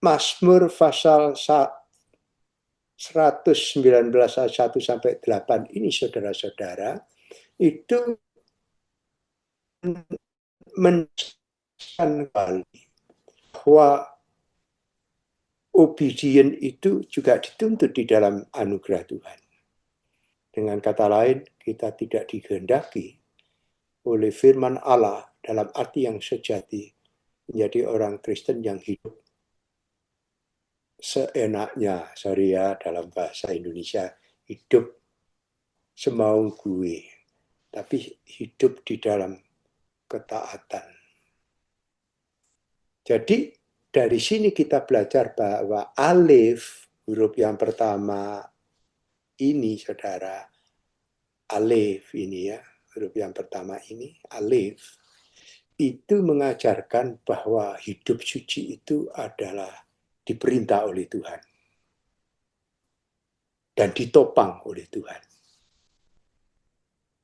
Mazmur pasal 119 ayat 1 sampai 8 ini, saudara-saudara, itu menjelaskan bahwa obedient itu juga dituntut di dalam anugerah Tuhan. Dengan kata lain, kita tidak dikehendaki oleh firman Allah dalam arti yang sejati menjadi orang Kristen yang hidup seenaknya, sorry ya dalam bahasa Indonesia, hidup semau gue, tapi hidup di dalam ketaatan. Jadi dari sini kita belajar bahwa alif, huruf yang pertama ini, saudara, alif ini ya, huruf yang pertama ini, alif, itu mengajarkan bahwa hidup suci itu adalah diperintah oleh Tuhan dan ditopang oleh Tuhan.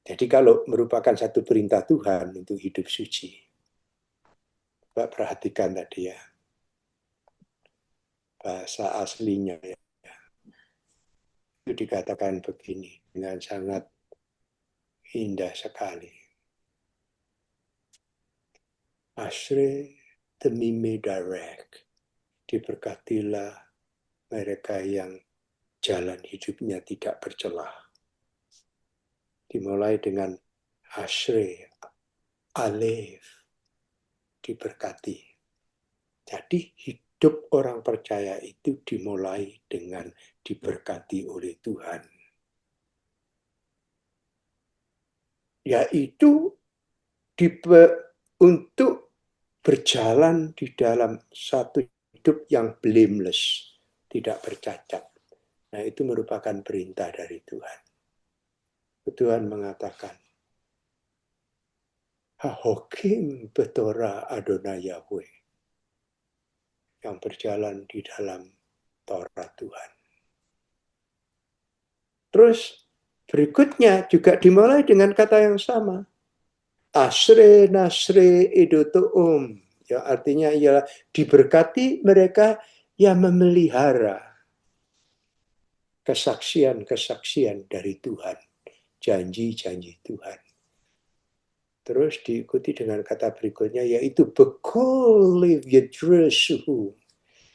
Jadi kalau merupakan satu perintah Tuhan untuk hidup suci, Pak perhatikan tadi ya, bahasa aslinya ya, itu dikatakan begini dengan sangat indah sekali. Asri temime direct, diberkatilah mereka yang jalan hidupnya tidak bercelah. Dimulai dengan Asri, alif, diberkati. Jadi hidup orang percaya itu dimulai dengan diberkati oleh Tuhan. Yaitu untuk berjalan di dalam satu hidup yang blameless, tidak bercacat. Nah, itu merupakan perintah dari Tuhan. Tuhan mengatakan, Hahokim betora Adonai Yahweh, yang berjalan di dalam Taurat Tuhan. Terus berikutnya juga dimulai dengan kata yang sama. Asre nasre idotoum, yang artinya ialah diberkati mereka yang memelihara kesaksian-kesaksian dari Tuhan, janji-janji Tuhan. Terus diikuti dengan kata berikutnya, yaitu bekoliv yedresuhu,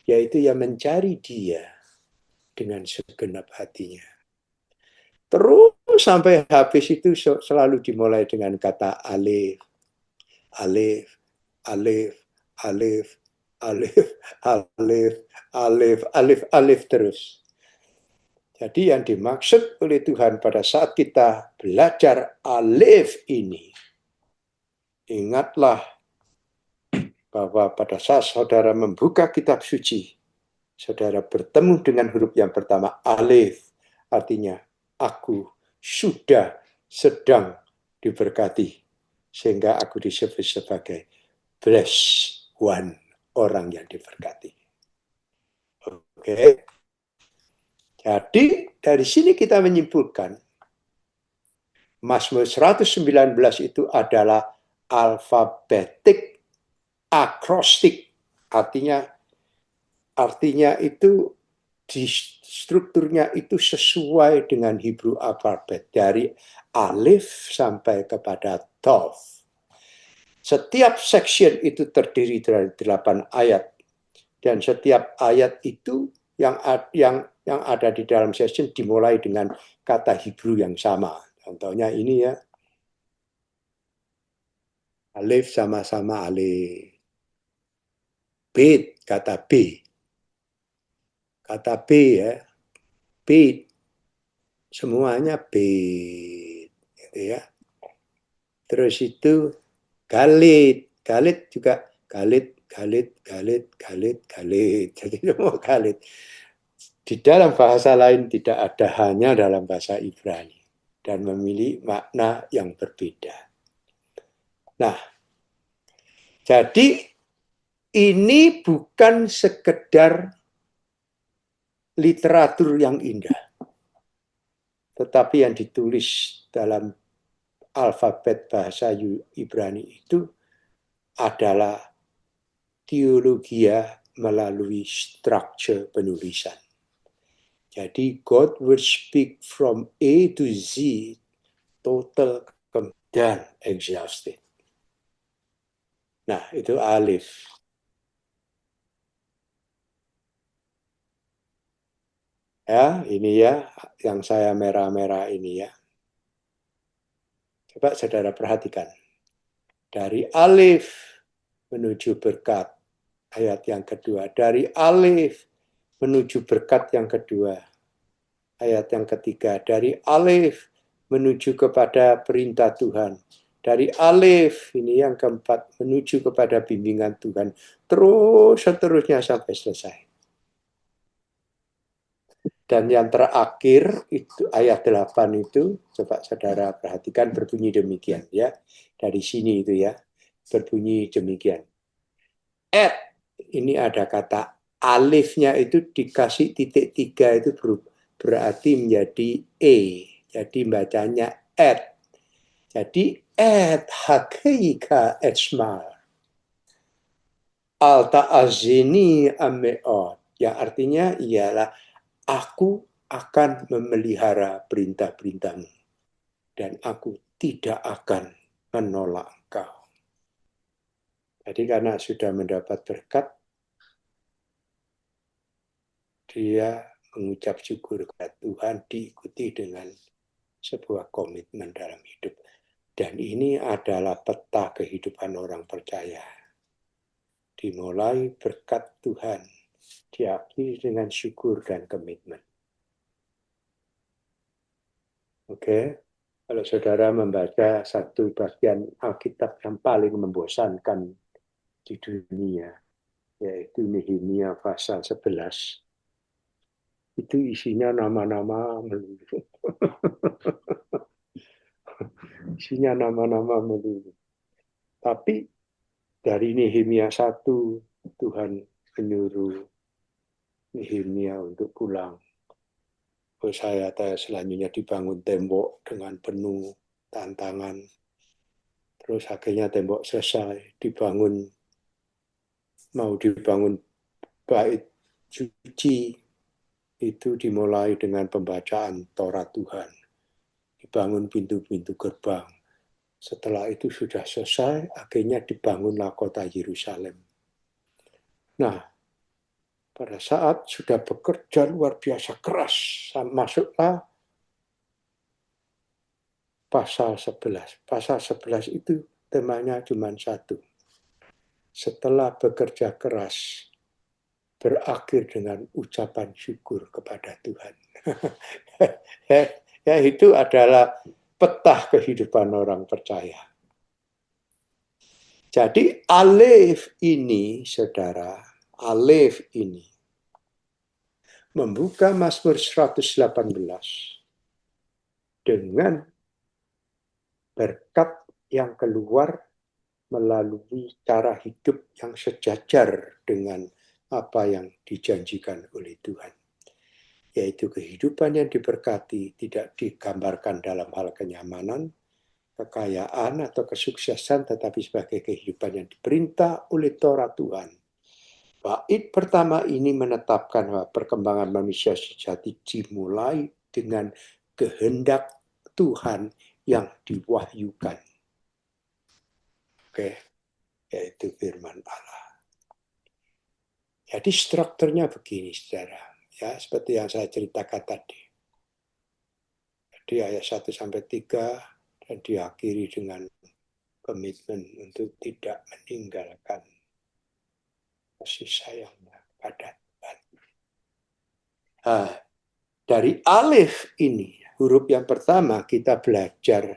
yaitu yang mencari dia dengan segenap hatinya. Terus sampai habis itu selalu dimulai dengan kata alif, alif, alif, alif, alif, alif, alif, alif, alif terus. Jadi yang dimaksud oleh Tuhan pada saat kita belajar alif ini, ingatlah bahwa pada saat saudara membuka kitab suci, saudara bertemu dengan huruf yang pertama, alif, artinya aku sudah sedang diberkati, sehingga aku disebut sebagai blessed one, orang yang diberkati. Oke. Jadi dari sini kita menyimpulkan Mazmur 119 itu adalah alfabetik akrostik, artinya itu di strukturnya itu sesuai dengan Hebrew alfabet dari alif sampai kepada tov. Setiap section itu terdiri dari 8 ayat, dan setiap ayat itu yang ada di dalam section dimulai dengan kata Hebrew yang sama. Contohnya ini ya, alif sama-sama alif, bet kata B, kata B ya, bet semuanya bet, gitu ya. Terus itu galit, galit juga galit, galit, galit, galit, galit. Jadi semua galit. Di dalam bahasa lain tidak ada, hanya dalam bahasa Ibrani, dan memiliki makna yang berbeda. Nah, jadi ini bukan sekedar literatur yang indah, tetapi yang ditulis dalam alfabet bahasa Ibrani itu adalah teologia melalui struktur penulisan. Jadi God will speak from A to Z, total dan exhausted. Nah, itu alif. Ya, ini ya, yang saya merah-merah ini ya. Coba saudara perhatikan. Dari alif menuju berkat, ayat yang kedua. Dari alif menuju berkat yang kedua, ayat yang ketiga. Dari alif menuju kepada perintah Tuhan. Dari alif, ini yang keempat, menuju kepada bimbingan Tuhan. Terus seterusnya sampai selesai. Dan yang terakhir, itu ayat 8 itu, coba saudara perhatikan berbunyi demikian ya. Dari sini itu ya, berbunyi demikian. Ini ada kata alifnya itu dikasih titik 3 itu berarti menjadi E. Jadi bacanya at. Jadi at hakika esmal. Alta azini ameot. Yang artinya ialah aku akan memelihara perintah-perintahmu. Dan aku tidak akan menolak engkau. Jadi karena sudah mendapat berkat, dia mengucap syukur kepada Tuhan diikuti dengan sebuah komitmen dalam hidup. Dan ini adalah peta kehidupan orang percaya. Dimulai berkat Tuhan, diakhiri dengan syukur dan komitmen. Oke, kalau saudara membaca satu bagian Alkitab yang paling membosankan di dunia, yaitu Nehemia pasal 11, itu isinya nama-nama melulu. Isinya nama-nama melulu. Tapi dari Nehemia 1, Tuhan menyuruh Nehemia untuk pulang. Saya selanjutnya dibangun tembok dengan penuh tantangan. Terus akhirnya tembok selesai, mau dibangun bait suci, itu dimulai dengan pembacaan Taurat Tuhan. Dibangun pintu-pintu gerbang. Setelah itu sudah selesai, akhirnya dibangunlah kota Yerusalem. Nah, pada saat sudah bekerja luar biasa keras, masuklah pasal 11. Pasal 11 itu temanya cuma satu. Setelah bekerja keras, berakhir dengan ucapan syukur kepada Tuhan. Ya, itu adalah peta kehidupan orang percaya. Jadi alif ini, saudara, alif ini membuka Mazmur 118 dengan berkat yang keluar melalui cara hidup yang sejajar dengan apa yang dijanjikan oleh Tuhan. Yaitu kehidupan yang diberkati tidak digambarkan dalam hal kenyamanan, kekayaan atau kesuksesan, tetapi sebagai kehidupan yang diperintah oleh Taurat Tuhan. Bait pertama ini menetapkan bahwa perkembangan manusia sejati dimulai dengan kehendak Tuhan yang diwahyukan. Oke, yaitu firman Allah. Jadi strukturnya begini, saudara. Ya, seperti yang saya ceritakan tadi. Jadi ayat 1 sampai 3 dan diakhiri dengan komitmen untuk tidak meninggalkan kasih sayangnya pada Tuhan. Nah, dari alif ini, huruf yang pertama kita belajar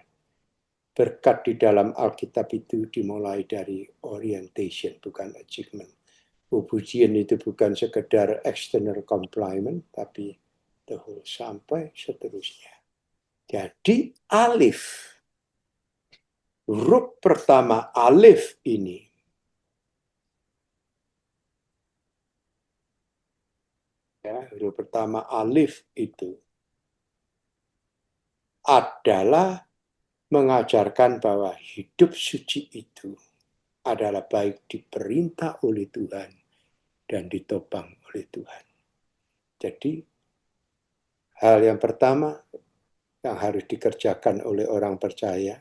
berkat di dalam Alkitab itu dimulai dari orientation, bukan achievement. Pujian itu bukan sekedar external compliment, tapi the whole sampai seterusnya. Jadi alif, huruf pertama alif ini ya, huruf pertama alif itu adalah mengajarkan bahwa hidup suci itu adalah baik diperintah oleh Tuhan dan ditopang oleh Tuhan. Jadi hal yang pertama yang harus dikerjakan oleh orang percaya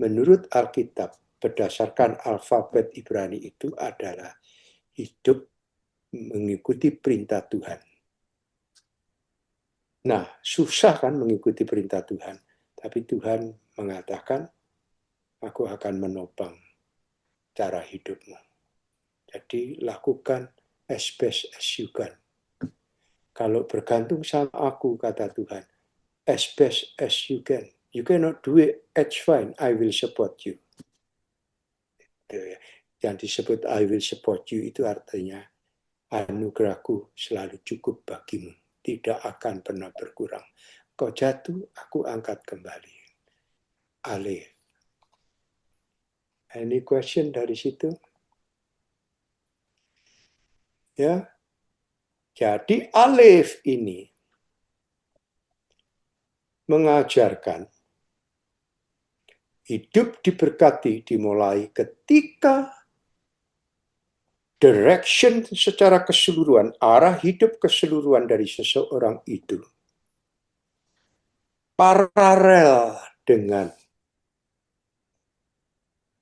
menurut Alkitab berdasarkan alfabet Ibrani itu adalah hidup mengikuti perintah Tuhan. Nah, susah kan mengikuti perintah Tuhan, tapi Tuhan mengatakan, aku akan menopang cara hidupmu. Jadi lakukan as best as you can. Kalau bergantung sama aku, kata Tuhan, as best as you can. You cannot do it, it's fine, I will support you. Yang disebut I will support you itu artinya anugerahku selalu cukup bagimu, tidak akan pernah berkurang. Kau jatuh, aku angkat kembali. Alif. Any question dari situ? Ya. Jadi Alif ini mengajarkan hidup diberkati dimulai ketika direction secara keseluruhan, arah hidup keseluruhan dari seseorang itu paralel dengan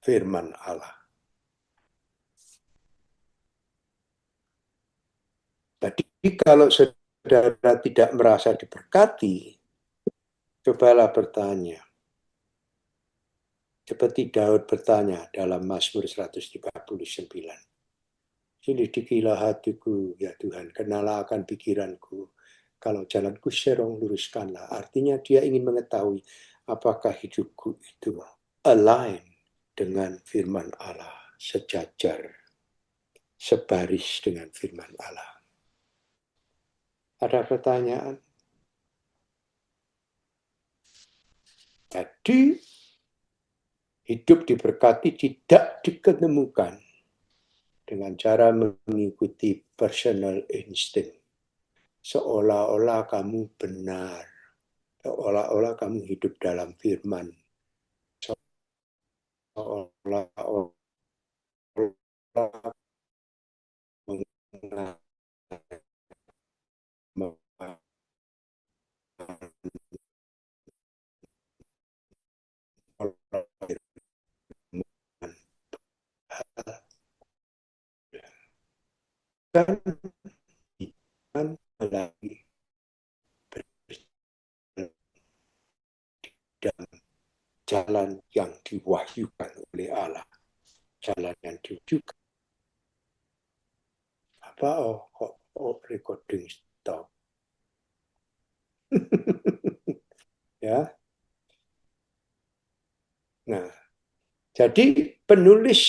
firman Allah. Jadi kalau saudara tidak merasa diberkati, cobalah bertanya. Seperti Daud bertanya dalam Mazmur 139. Selidikilah hatiku, ya Tuhan, kenalah akan pikiranku. Kalau jalanku serong, luruskanlah. Artinya dia ingin mengetahui apakah hidupku itu align dengan firman Allah, sejajar, sebaris dengan firman Allah. Ada pertanyaan? Jadi, hidup diberkati tidak diketemukan dengan cara mengikuti personal instinct. Seolah-olah kamu benar, seolah-olah kamu hidup dalam firman, seolah-olah dan lagi dan jalan yang diwahyukan oleh Allah, jalan yang diwujudkan. Apa recording stop? Ya. Nah, jadi penulis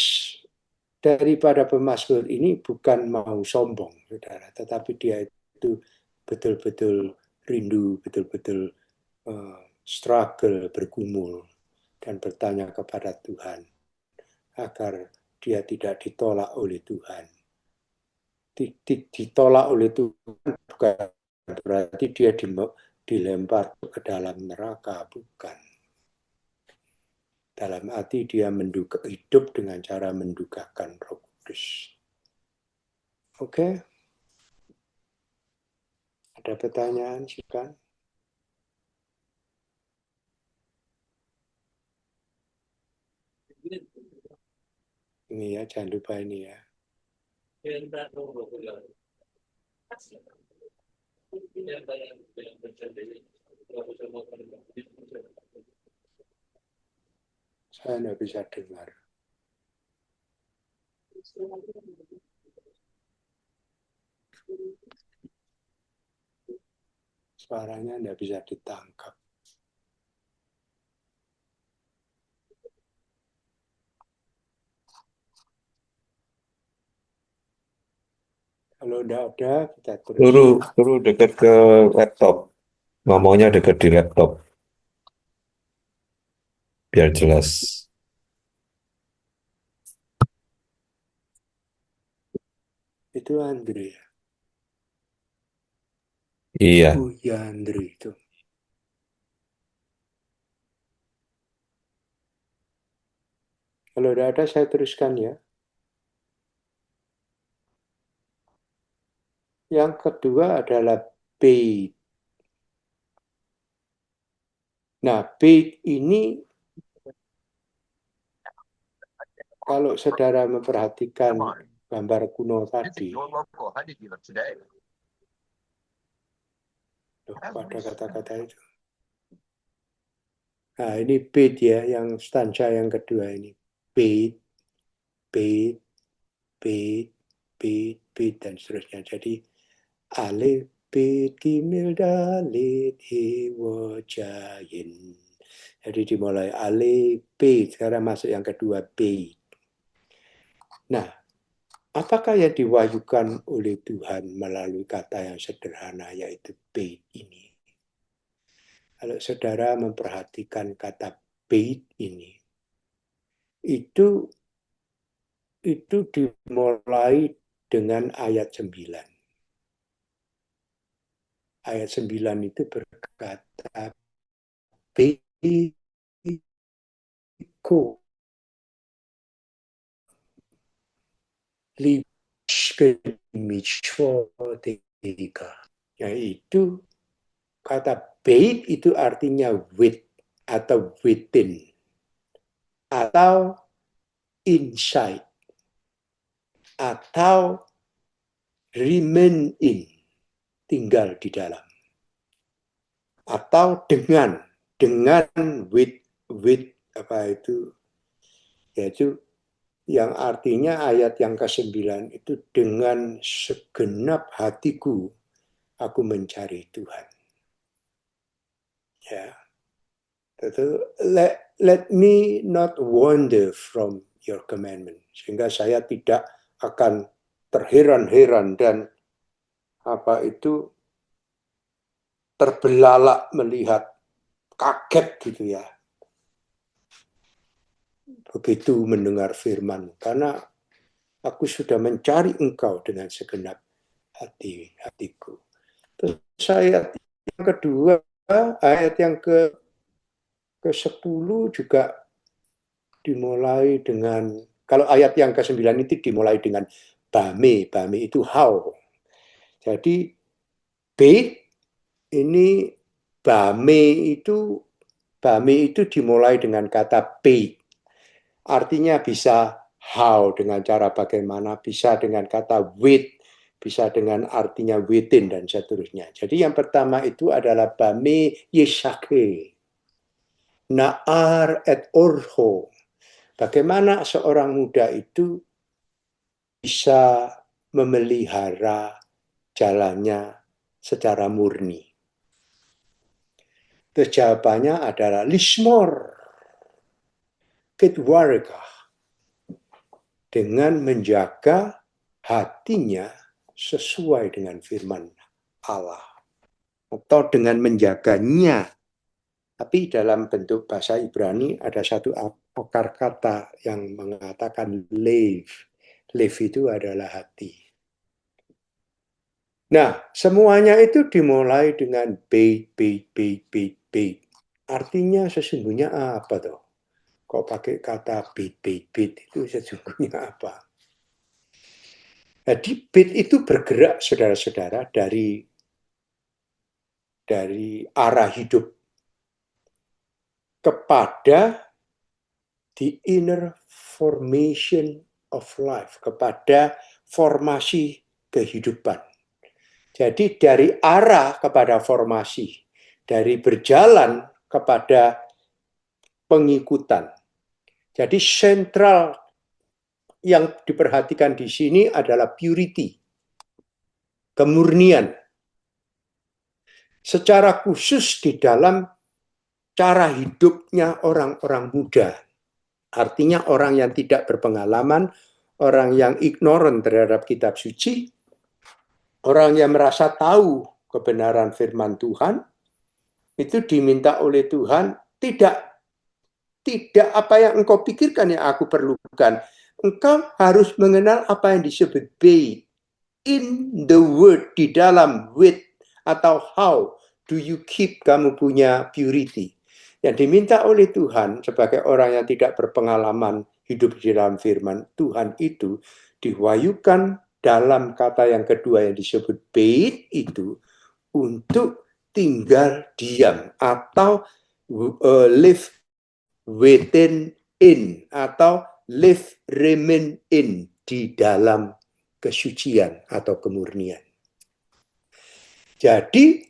daripada pemazmur ini bukan mau sombong, saudara, tetapi dia itu betul-betul rindu, betul-betul struggle, bergumul, dan bertanya kepada Tuhan agar dia tidak ditolak oleh Tuhan. Ditolak oleh Tuhan bukan berarti dia dilempar ke dalam neraka, bukan. Dalam arti dia hidup dengan cara mendukakan Roh Kudus. Oke? Ada pertanyaan, silakan. Ini ya, jangan lupa ini ya. Saya tidak bisa dengar. Suaranya tidak bisa ditangkap. Kalau tidak ada, kita terus. Suruh dekat ke laptop. Ngomongnya dekat di laptop. Biar jelas. Itu Andre. Iya. Oh ya, Andre itu. Kalau tidak ada, saya teruskan ya. Yang kedua adalah bait. Nah, bait ini kalau saudara memperhatikan gambar kuno tadi, pada kata-kata itu. Nah, ini bait ya, yang stanza yang kedua ini. Bait, bait, bait, bait, bait, dan seterusnya. Jadi, alif, bait, gimil, dalit, he, wo, jayin. Jadi dimulai alif, bait. Sekarang masuk yang kedua, bait. Nah, apakah yang diwahyukan oleh Tuhan melalui kata yang sederhana yaitu bait ini? Kalau saudara memperhatikan kata bait ini, itu dimulai dengan ayat 9. Ayat 9 itu berkata, Beiko libshkemichoteka. Yaitu kata bait itu artinya with atau within atau inside atau remain in, tinggal di dalam, atau dengan with apa itu, yaitu yang artinya ayat yang ke-9 itu dengan segenap hatiku aku mencari Tuhan. Ya. Let me not wander from your commandment, sehingga saya tidak akan terheran-heran dan apa itu terbelalak melihat, kaget gitu ya, begitu mendengar firman, karena aku sudah mencari engkau dengan segenap hatiku. Terus ayat yang kedua, ayat yang ke-10 juga dimulai dengan, kalau ayat yang ke-9 itu dimulai dengan bame itu how. Jadi bait ini bame itu dimulai dengan kata bait. Artinya bisa how dengan cara bagaimana, bisa dengan kata with, bisa dengan artinya within dan seterusnya. Jadi yang pertama itu adalah bame yeshake, naar et orho. Bagaimana seorang muda itu bisa memelihara jalannya secara murni. Terus jawabannya adalah lismor ketwarga, dengan menjaga hatinya sesuai dengan firman Allah, atau dengan menjaganya. Tapi dalam bentuk bahasa Ibrani ada satu akar kata yang mengatakan lev. Lev itu adalah hati. Nah, semuanya itu dimulai dengan bait. Artinya sesungguhnya apa toh? Kok pakai kata bait itu sesungguhnya apa? Jadi bait itu bergerak, saudara-saudara, dari arah hidup kepada the inner formation of life, kepada formasi kehidupan. Jadi dari arah kepada formasi, dari berjalan kepada pengikutan. Jadi sentral yang diperhatikan di sini adalah purity, kemurnian. Secara khusus di dalam cara hidupnya orang-orang muda. Artinya orang yang tidak berpengalaman, orang yang ignorant terhadap kitab suci, orang yang merasa tahu kebenaran firman Tuhan, itu diminta oleh Tuhan, tidak apa yang engkau pikirkan yang aku perlukan. Engkau harus mengenal apa yang disebut bait. In the word, di dalam with, atau how do you keep kamu punya purity. Yang diminta oleh Tuhan sebagai orang yang tidak berpengalaman hidup di dalam firman Tuhan itu diwahyukan dalam kata yang kedua yang disebut bait itu untuk tinggal diam atau live within in atau live remain in di dalam kesucian atau kemurnian. Jadi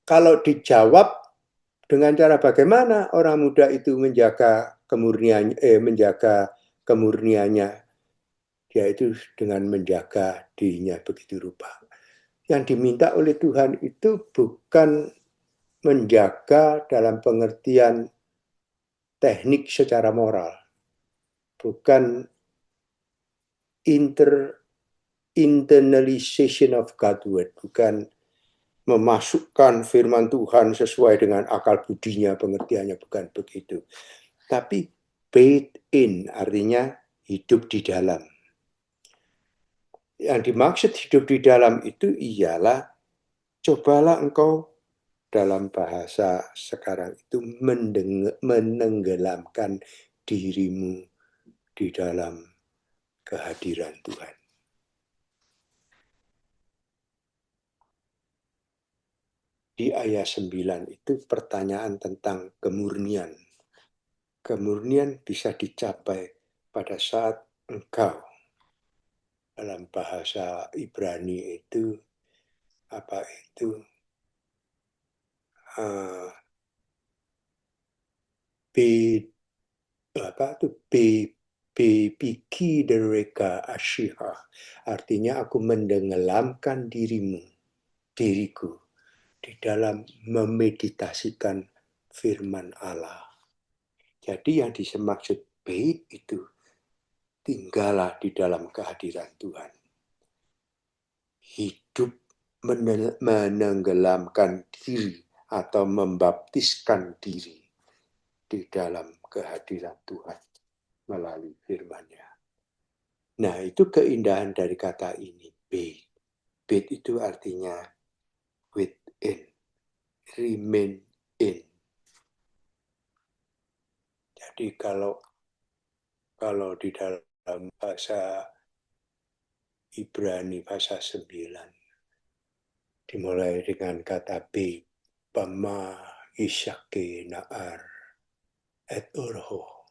kalau dijawab dengan cara bagaimana orang muda itu menjaga kemurniannya, yaitu dengan menjaga dirinya begitu rupa. Yang diminta oleh Tuhan itu bukan menjaga dalam pengertian teknik secara moral, bukan internalization of God's word, bukan memasukkan firman Tuhan sesuai dengan akal budinya, pengertiannya, bukan begitu. Tapi bathe in artinya hidup di dalam. Yang dimaksud hidup di dalam itu ialah cobalah engkau dalam bahasa sekarang itu menenggelamkan dirimu di dalam kehadiran Tuhan. Di ayat 9 itu pertanyaan tentang kemurnian. Kemurnian bisa dicapai pada saat engkau dalam bahasa Ibrani itu apa itu Bepiki dereka ashiha. Artinya aku menenggelamkan diriku di dalam memeditasikan firman Allah. Jadi yang dimaksud bait itu tinggallah di dalam kehadiran Tuhan. Hidup menenggelamkan diri atau membaptiskan diri di dalam kehadiran Tuhan melalui firman-Nya. Nah, itu keindahan dari kata ini, bait. Bait itu artinya within, remain in. Jadi kalau di dalam bahasa Ibrani bahasa 9 dimulai dengan kata bait, pama isyake naar et orho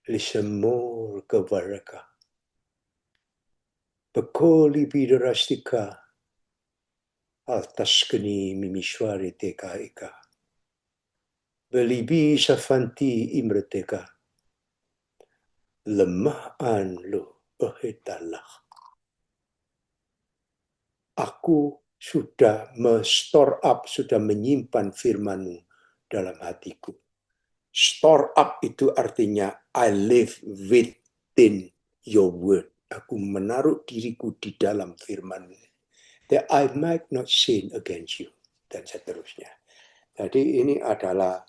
lisemur kevaraka bekoli bidarastika altaskeni mimishwari teka ika belibi safanti imreteka lemahan lo ohetalah. Aku sudah store up, sudah menyimpan firman-Mu dalam hatiku. Store up itu artinya I live within your word. Aku menaruh diriku di dalam firman-Mu. That I might not sin against you. Dan seterusnya. Jadi ini adalah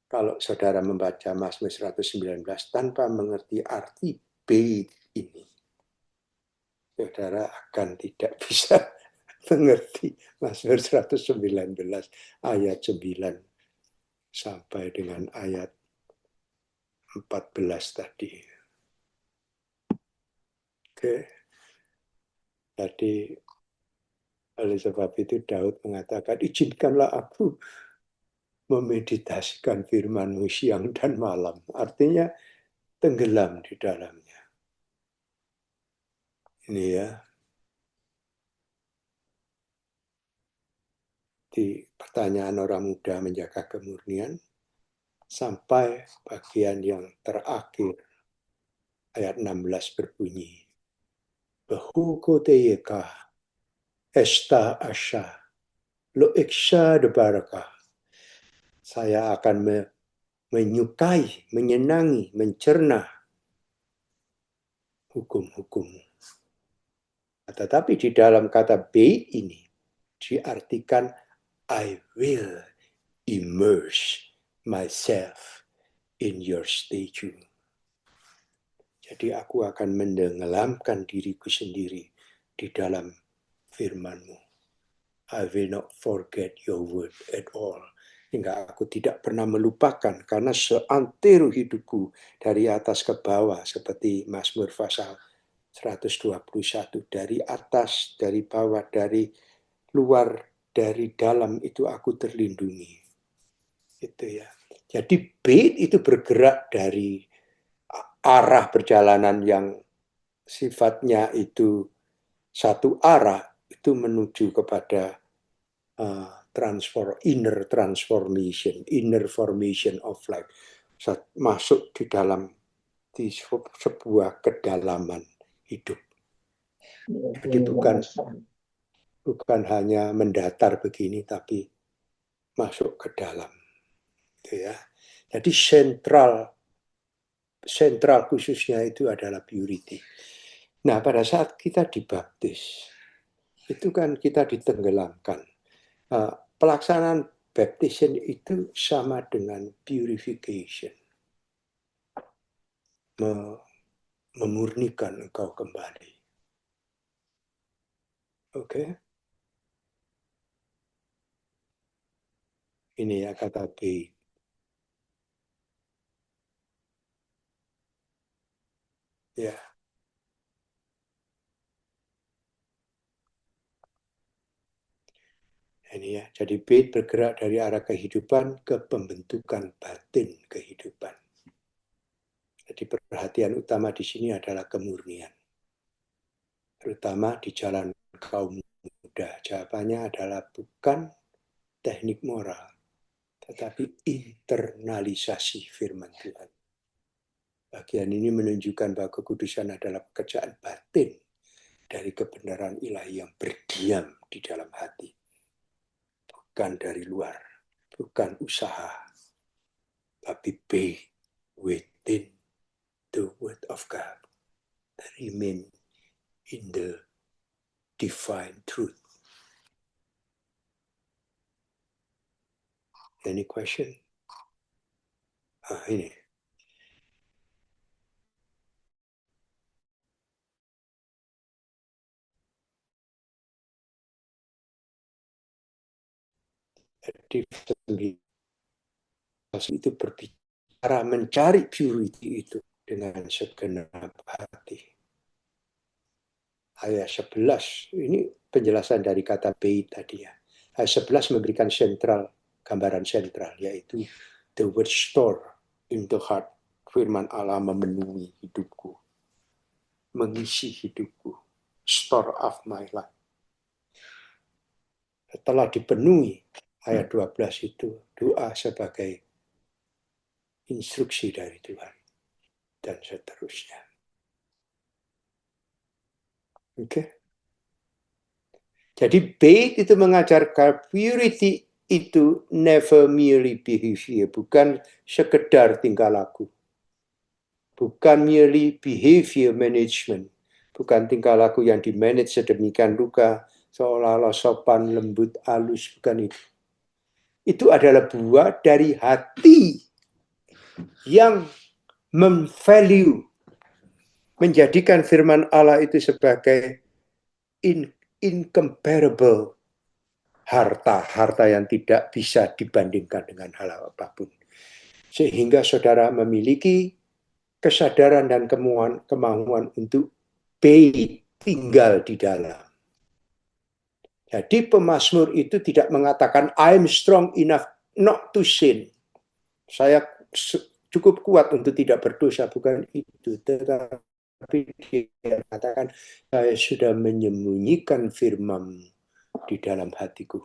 kalau saudara membaca Mazmur 119 tanpa mengerti arti bait ini, saudara akan tidak bisa mengerti Mazmur 119 ayat 9 sampai dengan ayat 14 tadi. Oke. Tadi oleh sebab itu Daud mengatakan, izinkanlah aku memeditasikan firman-Mu siang dan malam. Artinya tenggelam di dalamnya. Ini ya. Di pertanyaan orang muda menjaga kemurnian sampai bagian yang terakhir ayat 16 berbunyi Behu koteyeka esta asha lo iksha de barakah. Saya akan menyukai, menyenangi, mencerna hukum-hukum. Tetapi di dalam kata bait ini diartikan I will immerse myself in your statue. Jadi aku akan menenggelamkan diriku sendiri di dalam firman-Mu. I will not forget your word at all. Hingga aku tidak pernah melupakan karena seantero hidupku dari atas ke bawah seperti Mazmur pasal 121, dari atas, dari bawah, dari luar, dari dalam itu aku terlindungi. Itu ya. Jadi bait itu bergerak dari arah perjalanan yang sifatnya itu satu arah, itu menuju kepada inner transformation, inner formation of life, masuk di dalam di sebuah kedalaman hidup. Jadi bukan hanya mendatar begini, tapi masuk ke dalam, gitu ya. Jadi sentral khususnya itu adalah purity. Nah, pada saat kita dibaptis, itu kan kita ditenggelamkan. Pelaksanaan baptism itu sama dengan purification, memurnikan engkau kembali. Oke? Ini ya kata B. Ya. Ini ya. Jadi B bergerak dari arah kehidupan ke pembentukan batin kehidupan. Jadi perhatian utama di sini adalah kemurnian. Terutama di jalan kaum muda. Jawabannya adalah bukan teknik moral, tetapi internalisasi firman Tuhan. Bagian ini menunjukkan bahwa kekudusan adalah pekerjaan batin dari kebenaran ilahi yang berdiam di dalam hati. Bukan dari luar, bukan usaha, tapi be within the word of God. Remain in the divine truth. Any question? Ini. Jadi itu berbicara mencari purity itu dengan segenap hati. Ayat 11, ini penjelasan dari kata bait tadi ya. Ayat 11 memberikan gambaran sentral, yaitu the word store in the heart. Firman Allah memenuhi hidupku, mengisi hidupku, store of my life. Setelah dipenuhi, ayat 12 itu doa sebagai instruksi dari Tuhan, dan seterusnya. Oke. Jadi bait itu mengajarkan purity itu never merely behavior, bukan sekedar tingkah laku. Bukan merely behavior management, bukan tingkah laku yang dimanage sedemikian rupa, seolah-olah sopan, lembut, halus, bukan itu. Itu adalah buah dari hati yang memvalue, menjadikan firman Allah itu sebagai incomparable harta yang tidak bisa dibandingkan dengan hal apapun. Sehingga saudara memiliki kesadaran dan kemauan untuk tinggal di dalam. Jadi pemazmur itu tidak mengatakan I'm strong enough not to sin. Saya cukup kuat untuk tidak berdosa, bukan itu. Tetapi dia mengatakan saya sudah menyembunyikan firman di dalam hatiku,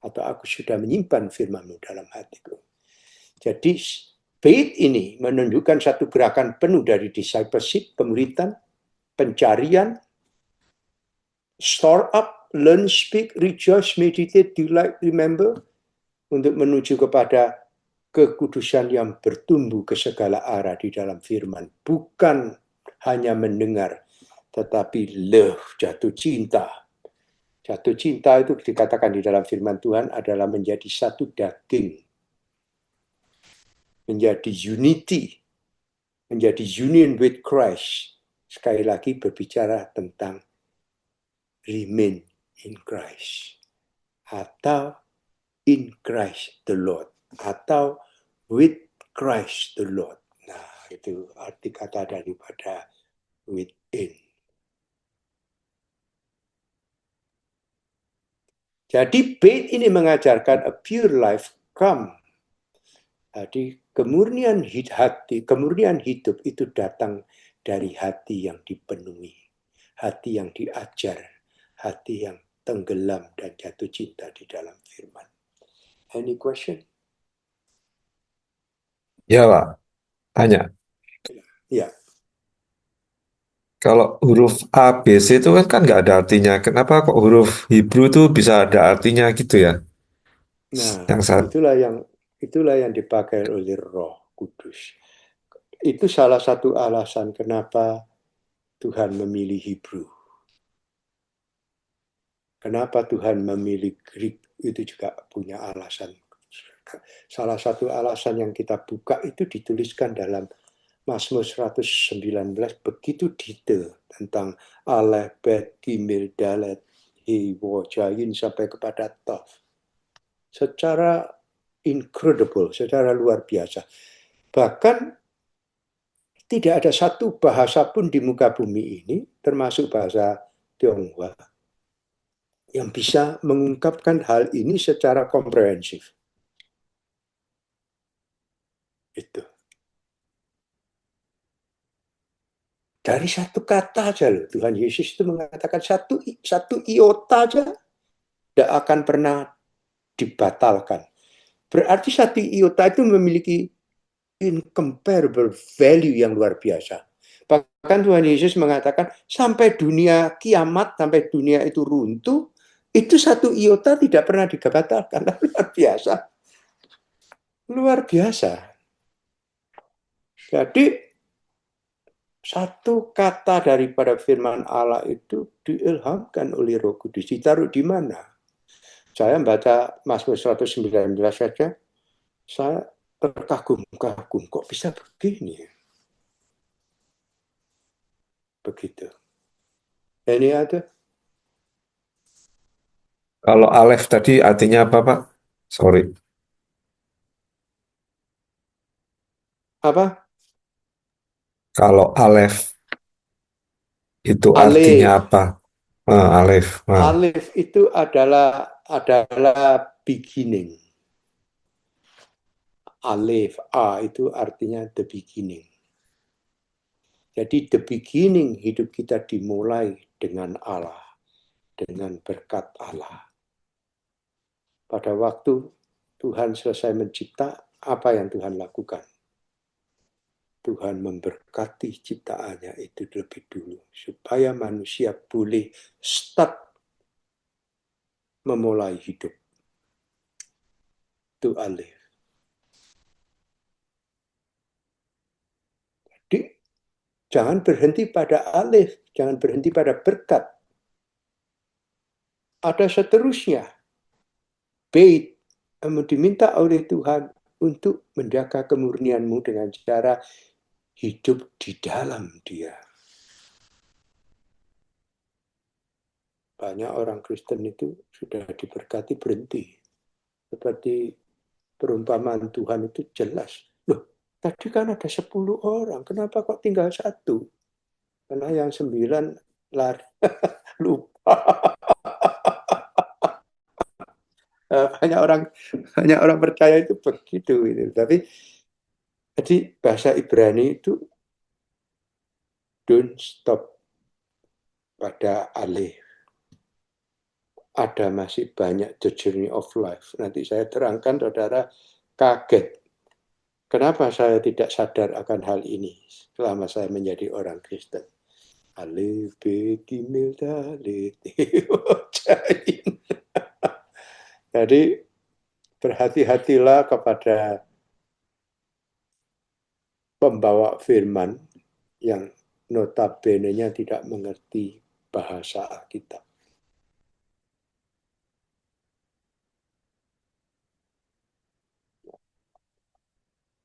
atau aku sudah menyimpan firman-Mu dalam hatiku. Jadi bait ini menunjukkan satu gerakan penuh dari discipleship, kemuritan, pencarian, store up, learn, speak, rejoice, meditate, delight, remember, untuk menuju kepada kekudusan yang bertumbuh ke segala arah di dalam firman. Bukan hanya mendengar, tetapi jatuh cinta. Jatuh cinta itu dikatakan di dalam firman Tuhan adalah menjadi satu daging, menjadi unity, menjadi union with Christ. Sekali lagi berbicara tentang remain in Christ, atau in Christ the Lord, atau with Christ the Lord. Nah, itu arti kata daripada within. Jadi bait ini mengajarkan a pure life come. Jadi kemurnian hati, kemurnian hidup itu datang dari hati yang dipenuhi, hati yang diajar, hati yang tenggelam dan jatuh cinta di dalam firman. Any question? Ya, Pak. Tanya. Ya. Kalau huruf A, B, C itu kan nggak ada artinya. Kenapa kok huruf Hebrew itu bisa ada artinya gitu ya? Nah, Yang saat itulah yang dipakai oleh Roh Kudus. Itu salah satu alasan kenapa Tuhan memilih Hebrew. Kenapa Tuhan memilih Greek itu juga punya alasan. Salah satu alasan yang kita buka itu dituliskan dalam Mazmur 119 begitu detail tentang Aleph, Bet, Gimel, Dalet, He, Wo, Jayin sampai kepada Tov. Secara incredible, secara luar biasa. Bahkan tidak ada satu bahasa pun di muka bumi ini, termasuk bahasa Tionghoa, yang bisa mengungkapkan hal ini secara komprehensif. Itu. Dari satu kata aja loh, Tuhan Yesus itu mengatakan satu iota aja tidak akan pernah dibatalkan. Berarti satu iota itu memiliki incomparable value yang luar biasa. Bahkan Tuhan Yesus mengatakan sampai dunia kiamat, sampai dunia itu runtuh, itu satu iota tidak pernah dibatalkan. Luar biasa. Luar biasa. Jadi satu kata daripada firman Allah itu diilhamkan oleh Roh Kudus. Ditaruh di mana? Saya membaca Mazmur 119 saja, saya terkagum-kagum. Kok bisa begini? Begitu. Ini ada kalau Aleph tadi artinya apa, Pak? Sorry. apa? Kalau Aleph itu artinya Alif. apa? Aleph. Alif itu adalah beginning. Alif, A itu artinya the beginning. Jadi the beginning hidup kita dimulai dengan Allah, dengan berkat Allah. Pada waktu Tuhan selesai mencipta, apa yang Tuhan lakukan? Tuhan memberkati ciptaannya itu lebih dulu, supaya manusia boleh start memulai hidup. Itu Alif. Jadi jangan berhenti pada alif, jangan berhenti pada berkat. Ada seterusnya. Bait kamu diminta oleh Tuhan untuk menjaga kemurnianmu dengan cara hidup di dalam Dia. Banyak orang Kristen itu sudah diberkati berhenti. Seperti perumpamaan Tuhan itu jelas. Loh, tadi kan ada 10 orang, kenapa kok tinggal satu? Karena yang 9 lari, lupa. Banyak orang percaya itu begitu. Tapi jadi bahasa Ibrani itu don't stop pada alih. Ada masih banyak the journey of life. Nanti saya terangkan, saudara kaget. Kenapa saya tidak sadar akan hal ini selama saya menjadi orang Kristen. Alif, B, Gimel, Dalet, Jain. Jadi berhati-hatilah kepada pembawa firman yang notabene-nya tidak mengerti bahasa Alkitab.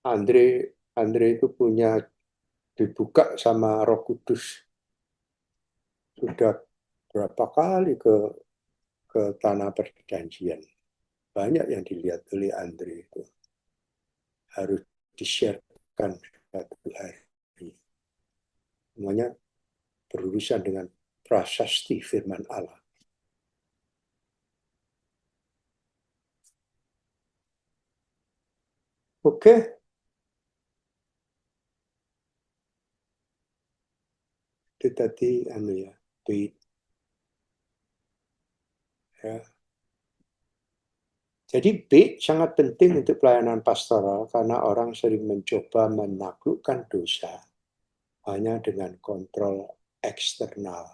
Andre Andre itu punya dibuka sama Roh Kudus sudah berapa kali ke tanah perjanjian. Banyak yang dilihat oleh Andre itu. Harus di-sharekan satu hari. Semuanya berurusan dengan prasasti firman Allah. Oke. Itu tadi ya, tweet ya. Jadi B sangat penting untuk pelayanan pastoral karena orang sering mencoba menaklukkan dosa hanya dengan kontrol eksternal.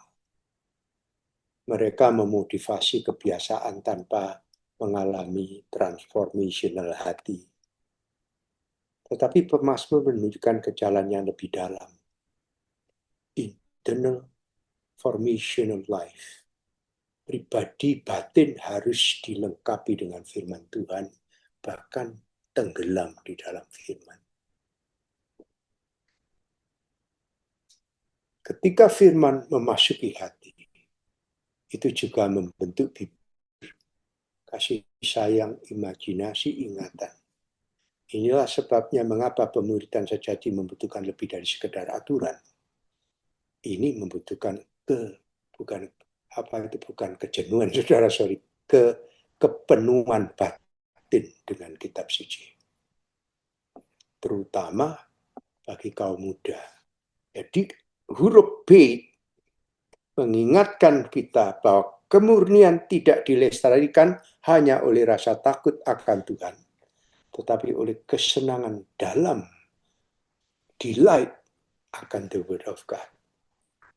Mereka memotivasi kebiasaan tanpa mengalami transformational hati. Tetapi pemazmur menunjukkan ke jalan yang lebih dalam. Internal formational life. Pribadi batin harus dilengkapi dengan firman Tuhan, bahkan tenggelam di dalam firman. Ketika firman memasuki hati, itu juga membentuk bibir, kasih sayang, imajinasi, ingatan. Inilah sebabnya mengapa pemuridan sejati membutuhkan lebih dari sekedar aturan. Ini membutuhkan bukan kejenuhan, saudara, kepenuhan batin dengan kitab suci. Terutama bagi kaum muda. Jadi huruf B mengingatkan kita bahwa kemurnian tidak dilestarikan hanya oleh rasa takut akan Tuhan, tetapi oleh kesenangan dalam delight akan the word of God.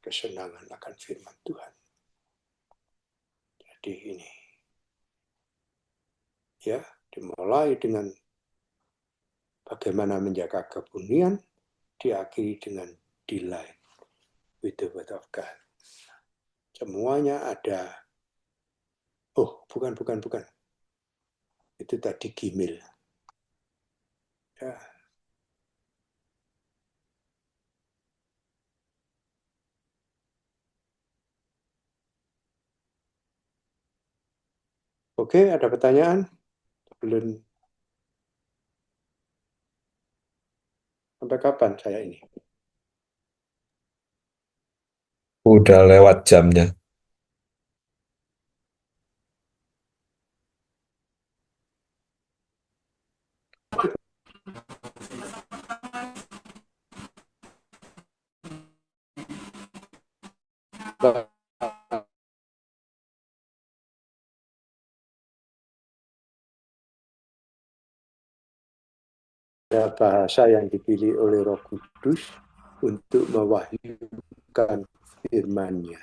Kesenangan akan firman Tuhan. Jadi ini. Ya, dimulai dengan bagaimana menjaga kemurnian, diakhiri dengan delight with the word of God. Semuanya ada. Oh, bukan. Itu tadi Gimil. Ya. Oke, ada pertanyaan? Belum. Sampai kapan saya ini? Udah lewat jamnya. Bahasa yang dipilih oleh Roh Kudus untuk mewahyukan firman-Nya.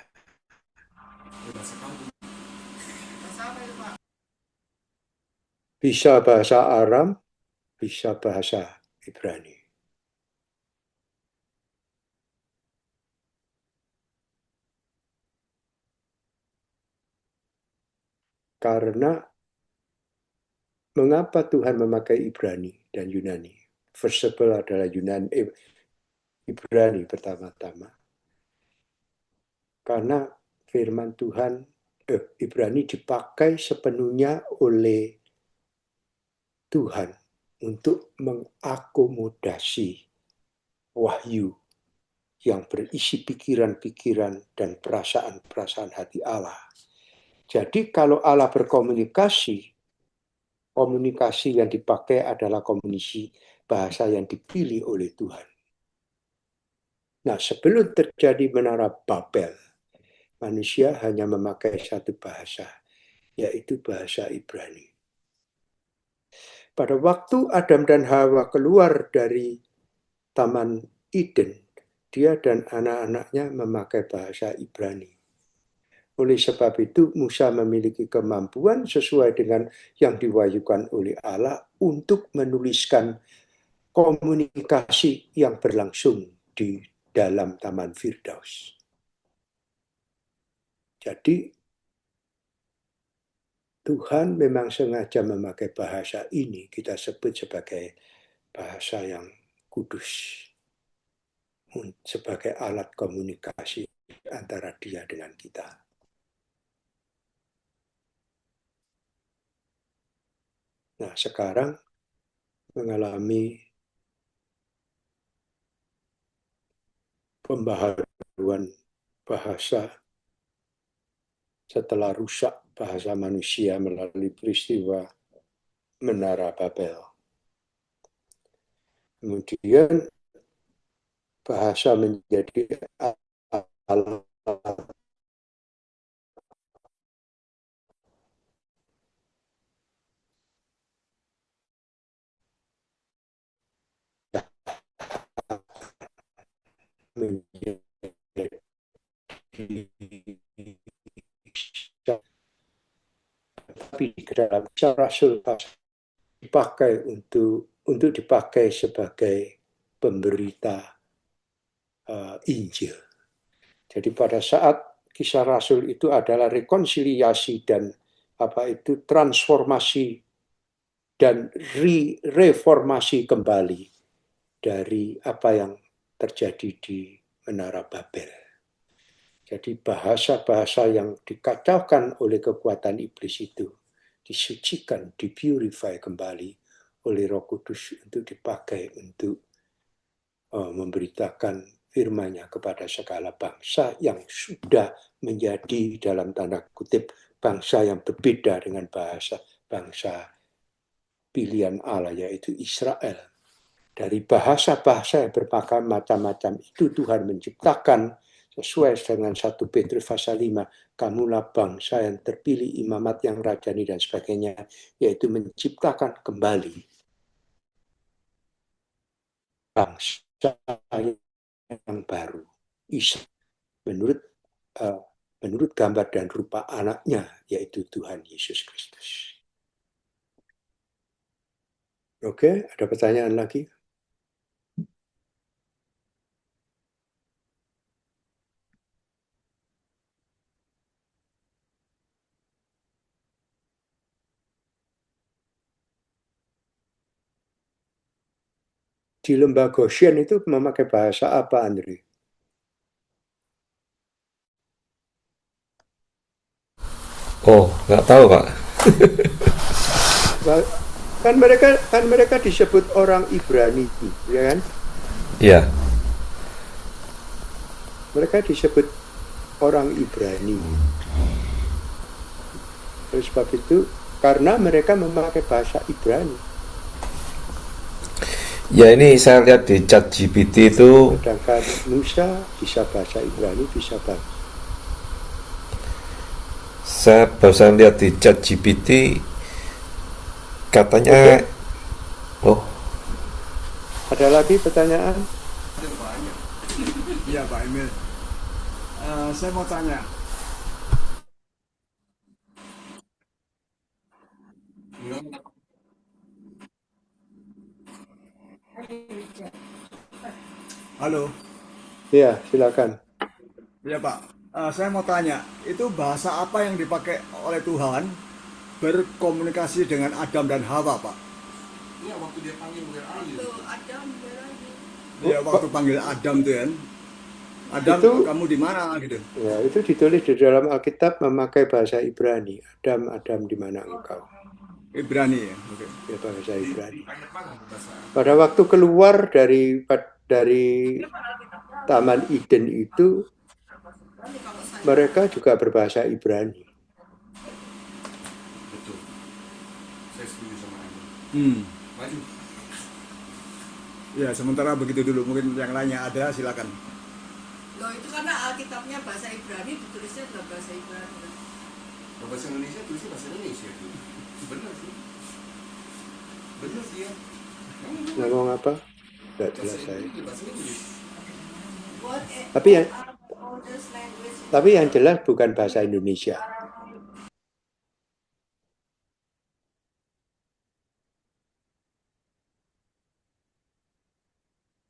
Bisa bahasa Aram, bisa bahasa Ibrani. Karena mengapa Tuhan memakai Ibrani dan Yunani? Versible adalah Ibrani pertama-tama. Karena firman Tuhan Ibrani dipakai sepenuhnya oleh Tuhan untuk mengakomodasi wahyu yang berisi pikiran-pikiran dan perasaan-perasaan hati Allah. Jadi kalau Allah berkomunikasi, komunikasi yang dipakai adalah komunikasi bahasa yang dipilih oleh Tuhan. Nah, sebelum terjadi menara Babel, manusia hanya memakai satu bahasa, yaitu bahasa Ibrani. Pada waktu Adam dan Hawa keluar dari Taman Eden, dia dan anak-anaknya memakai bahasa Ibrani. Oleh sebab itu, Musa memiliki kemampuan sesuai dengan yang diwahyukan oleh Allah untuk menuliskan komunikasi yang berlangsung di dalam Taman Firdaus. Jadi, Tuhan memang sengaja memakai bahasa ini, kita sebut sebagai bahasa yang kudus, sebagai alat komunikasi antara Dia dengan kita. Nah, sekarang mengalami pembaharuan bahasa setelah rusak bahasa manusia melalui peristiwa Menara Babel. Kemudian bahasa menjadi alat menjadi tapi ke dalam cara rasul dipakai untuk dipakai sebagai pemberita Injil. Jadi pada saat kisah Rasul itu adalah rekonsiliasi dan transformasi dan reformasi kembali dari apa yang terjadi di Menara Babel. Jadi bahasa-bahasa yang dikacaukan oleh kekuatan iblis itu disucikan, dipurify kembali oleh Roh Kudus untuk dipakai untuk memberitakan firman-Nya kepada segala bangsa yang sudah menjadi dalam tanda kutip bangsa yang berbeda dengan bangsa pilihan Allah, yaitu Israel. Dari bahasa-bahasa yang bermacam-macam itu Tuhan menciptakan sesuai dengan 1 Petrus pasal 5, kamulah bangsa yang terpilih, imamat yang rajani dan sebagainya, yaitu menciptakan kembali bangsa yang baru, Israel, menurut gambar dan rupa anaknya, yaitu Tuhan Yesus Kristus. Oke, ada pertanyaan lagi? Di lembah Goshen itu memakai bahasa apa, Andre? Oh, nggak tahu, Pak. Kan mereka disebut orang Ibrani, ya kan? Iya. Mereka disebut orang Ibrani. Oleh sebab itu, karena mereka memakai bahasa Ibrani. Ya, ini saya lihat di chat GPT itu. Sedangkan Musa bisa bahasa Ibrani, bisa bahasa. Saya barusan lihat di chat GPT katanya. Oh, Ada lagi pertanyaan? Iya Pak Emil. Saya mau tanya. Halo. Ya, silakan. Iya Pak. Saya mau tanya. Itu bahasa apa yang dipakai oleh Tuhan berkomunikasi dengan Adam dan Hawa, Pak? Iya, waktu dia panggil beralih. Adam beralih. Iya, waktu panggil Adam tuh kan. Adam, Itu- kamu di mana gitu? Ya, itu ditulis di dalam Alkitab memakai bahasa Ibrani. Adam, di mana engkau? Ibrani ya. Oke. Ya, bahasa Ibrani. Ayat mana bahasa? Pada waktu keluar dari Taman Eden itu, mereka juga berbahasa Ibrani. Betul. Saya setuju sama Anda. Maju. Ya, sementara begitu dulu. Mungkin yang lainnya ada, silakan. Loh, itu karena Alkitabnya bahasa Ibrani, ditulisnya dalam bahasa Ibrani. Kalau bahasa Indonesia tulisnya bahasa Indonesia itu. Benar sih. Benar sih ya. Ngomong apa? Tidak jelas Bahasa saya. Inggris, bahasa Inggris. Tapi yang jelas bukan bahasa Indonesia.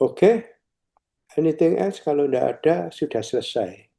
Oke, anything else? Kalau tidak ada, sudah selesai.